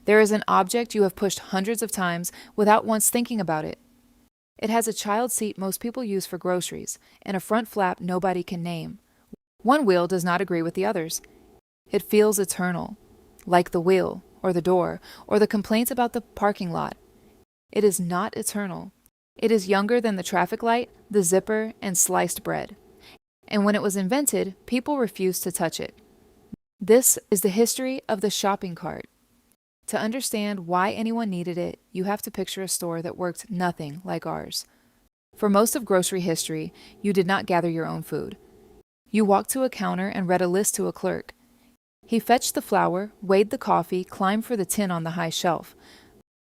There is an object you have pushed hundreds of times without once thinking about it. It has a child seat most people use for groceries, and a front flap nobody can name. One wheel does not agree with the others. It feels eternal, like the wheel, or the door, or the complaints about the parking lot. It is not eternal. It is younger than the traffic light, the zipper, and sliced bread. And when it was invented, people refused to touch it. This is the history of the shopping cart. To understand why anyone needed it, you have to picture a store that worked nothing like ours. For most of grocery history, you did not gather your own food. You walked to a counter and read a list to a clerk. He fetched the flour, weighed the coffee, climbed for the tin on the high shelf.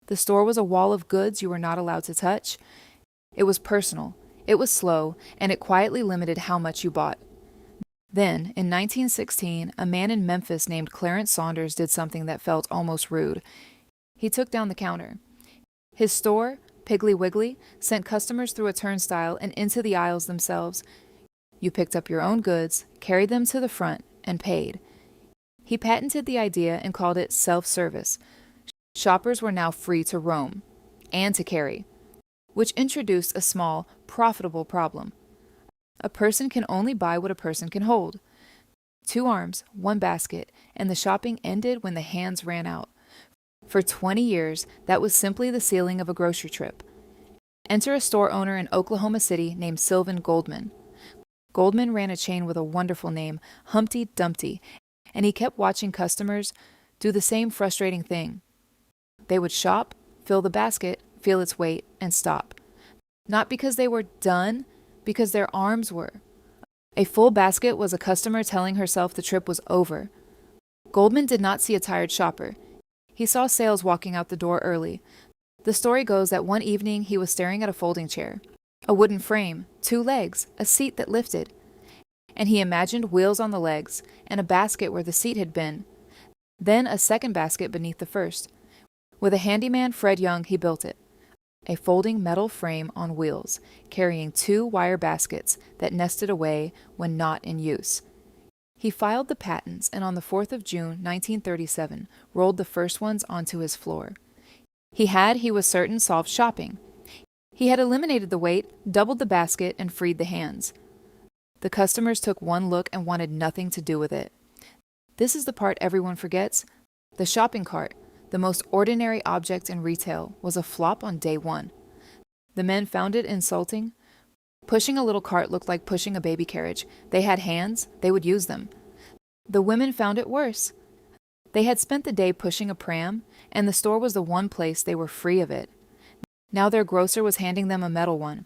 The store was a wall of goods you were not allowed to touch. It was personal, it was slow, and it quietly limited how much you bought. Then, in 1916, a man in Memphis named Clarence Saunders did something that felt almost rude. He took down the counter. His store, Piggly Wiggly, sent customers through a turnstile and into the aisles themselves. You picked up your own goods, carried them to the front, and paid. He patented the idea and called it self-service. Shoppers were now free to roam and to carry, which introduced a small, profitable problem. A person can only buy what a person can hold. 2 arms, 1 basket, and the shopping ended when the hands ran out. For 20 years, that was simply the ceiling of a grocery trip. Enter a store owner in Oklahoma City named Sylvan Goldman. Goldman ran a chain with a wonderful name, Humpty Dumpty, and he kept watching customers do the same frustrating thing. They would shop, fill the basket, feel its weight, and stop. Not because they were done, because their arms were. A full basket was a customer telling herself the trip was over. Goldman did not see a tired shopper. He saw sales walking out the door early. The story goes that one evening he was staring at a folding chair, a wooden frame, 2 legs, a seat that lifted. And he imagined wheels on the legs and a basket where the seat had been, then a second basket beneath the first. With a handyman, Fred Young, he built it. A folding metal frame on wheels, carrying 2 wire baskets that nested away when not in use. He filed the patents and on the 4th of June, 1937, rolled the first ones onto his floor. He was certain, solved shopping. He had eliminated the weight, doubled the basket, and freed the hands. The customers took one look and wanted nothing to do with it. This is the part everyone forgets. The shopping cart, the most ordinary object in retail, was a flop on day 1. The men found it insulting. Pushing a little cart looked like pushing a baby carriage. They had hands, they would use them. The women found it worse. They had spent the day pushing a pram, and the store was the one place they were free of it. Now their grocer was handing them a metal one.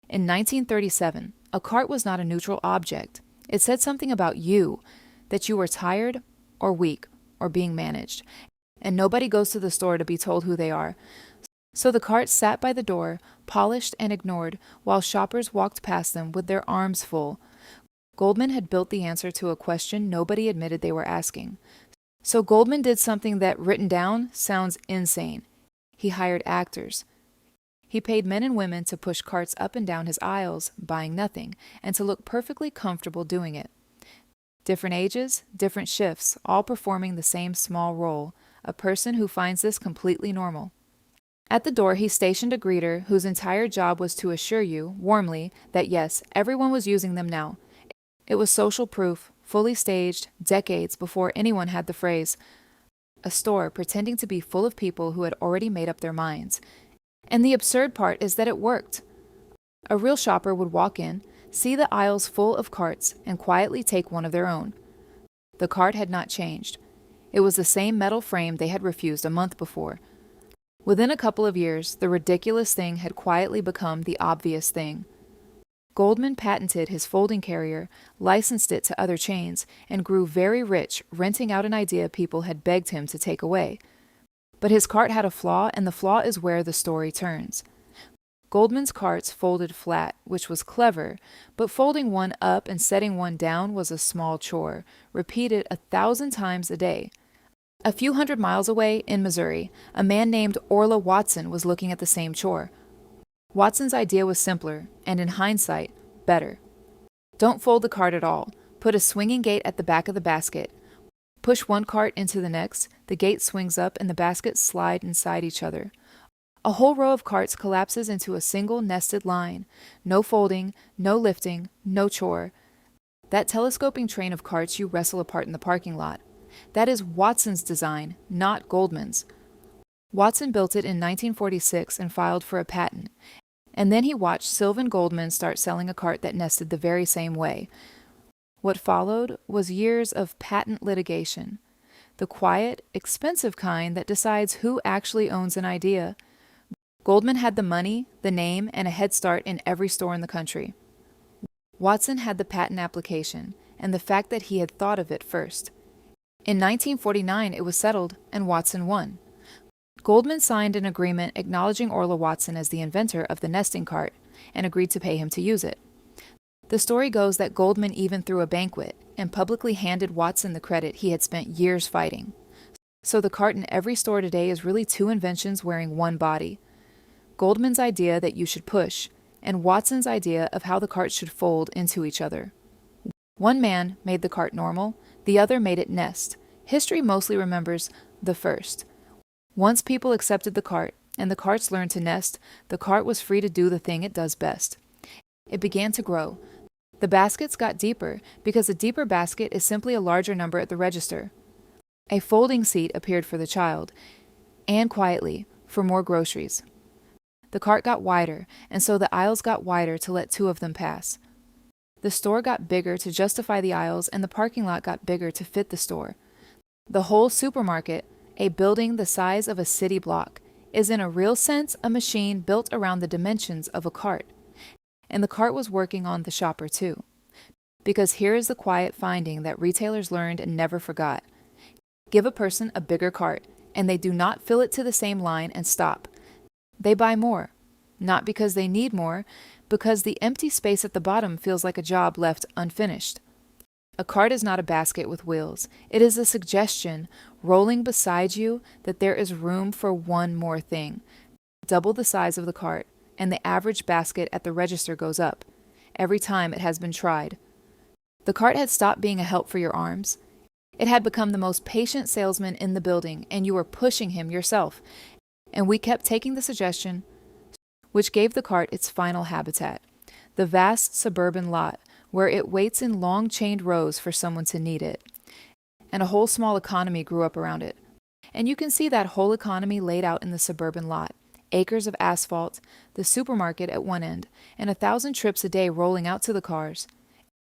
In 1937, a cart was not a neutral object. It said something about you, that you were tired or weak or being managed. And nobody goes to the store to be told who they are. So the cart sat by the door, polished and ignored, while shoppers walked past them with their arms full. Goldman had built the answer to a question nobody admitted they were asking. So Goldman did something that, written down, sounds insane. He hired actors. He paid men and women to push carts up and down his aisles, buying nothing, and to look perfectly comfortable doing it. Different ages, different shifts, all performing the same small role, a person who finds this completely normal. At the door, he stationed a greeter whose entire job was to assure you, warmly, that yes, everyone was using them now. It was social proof, fully staged, decades before anyone had the phrase. A store pretending to be full of people who had already made up their minds. And the absurd part is that it worked. A real shopper would walk in, see the aisles full of carts, and quietly take one of their own. The cart had not changed. It was the same metal frame they had refused a month before. Within a couple of years, the ridiculous thing had quietly become the obvious thing. Goldman patented his folding carrier, licensed it to other chains, and grew very rich renting out an idea people had begged him to take away. But his cart had a flaw, and the flaw is where the story turns. Goldman's carts folded flat, which was clever, but folding one up and setting one down was a small chore, repeated 1,000 times a day. A few hundred miles away, in Missouri, a man named Orla Watson was looking at the same chore. Watson's idea was simpler, and in hindsight, better. Don't fold the cart at all. Put a swinging gate at the back of the basket. Push one cart into the next, the gate swings up and the baskets slide inside each other. A whole row of carts collapses into a single nested line. No folding, no lifting, no chore. That telescoping train of carts you wrestle apart in the parking lot. That is Watson's design, not Goldman's. Watson built it in 1946 and filed for a patent. And then he watched Sylvan Goldman start selling a cart that nested the very same way. What followed was years of patent litigation. The quiet, expensive kind that decides who actually owns an idea. Goldman had the money, the name, and a head start in every store in the country. Watson had the patent application, and the fact that he had thought of it first. In 1949, it was settled, and Watson won. Goldman signed an agreement acknowledging Orla Watson as the inventor of the nesting cart, and agreed to pay him to use it. The story goes that Goldman even threw a banquet, and publicly handed Watson the credit he had spent years fighting. So the cart in every store today is really two inventions wearing one body. Goldman's idea that you should push, and Watson's idea of how the cart should fold into each other. One man made the cart normal, the other made it nest. History mostly remembers the first. Once people accepted the cart, and the carts learned to nest, the cart was free to do the thing it does best. It began to grow. The baskets got deeper, because a deeper basket is simply a larger number at the register. A folding seat appeared for the child, and quietly, for more groceries. The cart got wider, and so the aisles got wider to let two of them pass. The store got bigger to justify the aisles, and the parking lot got bigger to fit the store. The whole supermarket, a building the size of a city block, is in a real sense a machine built around the dimensions of a cart. And the cart was working on the shopper too. Because here is the quiet finding that retailers learned and never forgot. Give a person a bigger cart, and they do not fill it to the same line and stop. They buy more, not because they need more, because the empty space at the bottom feels like a job left unfinished. A cart is not a basket with wheels. It is a suggestion, rolling beside you, that there is room for one more thing. Double the size of the cart, and the average basket at the register goes up, every time it has been tried. The cart had stopped being a help for your arms. It had become the most patient salesman in the building, and you were pushing him yourself. And we kept taking the suggestion, which gave the cart its final habitat, the vast suburban lot, where it waits in long chained rows for someone to need it. And a whole small economy grew up around it. And you can see that whole economy laid out in the suburban lot. Acres of asphalt, the supermarket at one end, and 1,000 trips a day rolling out to the cars.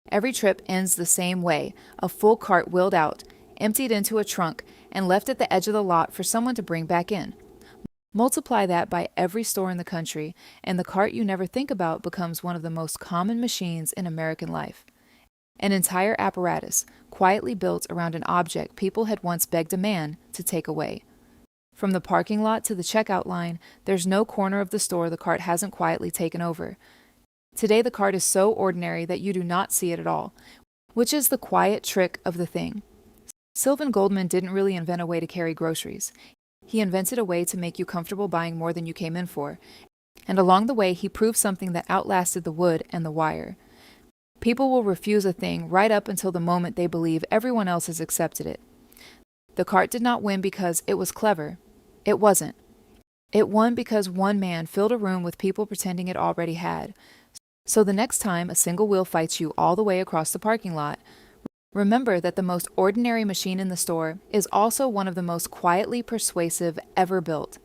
Every trip ends the same way, a full cart wheeled out, emptied into a trunk, and left at the edge of the lot for someone to bring back in. Multiply that by every store in the country, and the cart you never think about becomes one of the most common machines in American life. An entire apparatus, quietly built around an object people had once begged a man to take away. From the parking lot to the checkout line, there's no corner of the store the cart hasn't quietly taken over. Today the cart is so ordinary that you do not see it at all, which is the quiet trick of the thing. Sylvan Goldman didn't really invent a way to carry groceries. He invented a way to make you comfortable buying more than you came in for, and along the way he proved something that outlasted the wood and the wire. People will refuse a thing right up until the moment they believe everyone else has accepted it. The cart did not win because it was clever. It wasn't. It won because one man filled a room with people pretending it already had. So the next time a single wheel fights you all the way across the parking lot, remember that the most ordinary machine in the store is also one of the most quietly persuasive ever built.